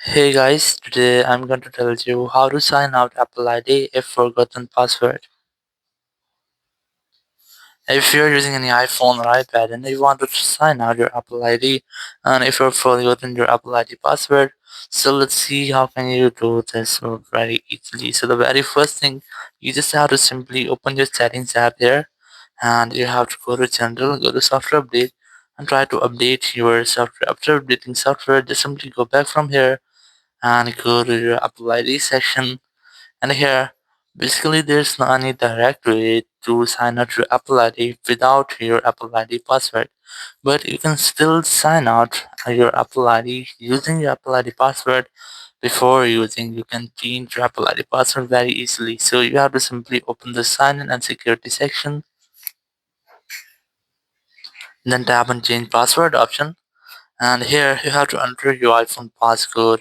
Hey guys, today I'm going to tell you how to sign out Apple ID if forgotten password. If you're using any iPhone or iPad and you want to sign out your Apple ID and if you've forgotten your Apple ID password, so let's see how can you do this very easily. So the very first thing, you just have to simply open your settings app here and you have to go to general, go to software update and try to update your software. After updating software, just simply go back from here and go to your Apple ID section. And here, basically, there's no any direct way to sign out your Apple ID without your Apple ID password. But you can still sign out your Apple ID using your Apple ID password before using. You can change your Apple ID password very easily. So you have to simply open the sign in and security section, then tap on change password option. And here you have to enter your iPhone passcode.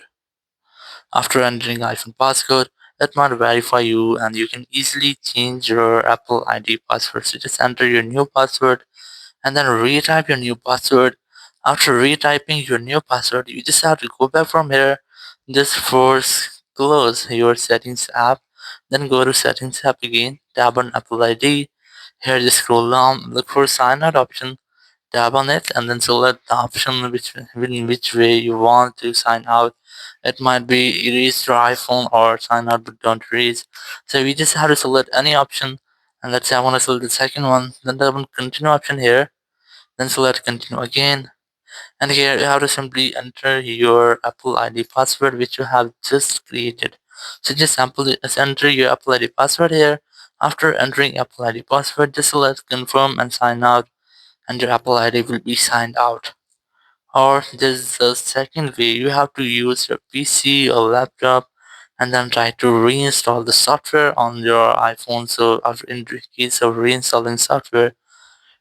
After entering iPhone passcode, it might verify you and you can easily change your Apple ID password. So just enter your new password and then retype your new password. After retyping your new password, you just have to go back from here. Just force close your settings app. Then go to settings app again. Tap on Apple ID. Here just scroll down, look for sign out option, tap on it and then select the option in which way you want to sign out. It might be erase your iPhone or sign out but don't erase. So we just have to select any option and let's say I want to select the second one, then tap on continue option here, then select continue again. And here you have to simply enter your Apple ID password which you have just created. So just enter your Apple ID password here. After entering Apple ID password, just select confirm and sign out and your Apple ID will be signed out. Or there's a second way, you have to use your PC or laptop and then try to reinstall the software on your iPhone. So after in the case of reinstalling software,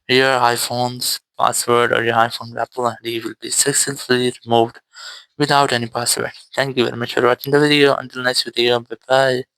your iPhone's password or your iPhone Apple ID will be successfully removed without any password. Thank you very much for watching the video. Until next video, bye bye.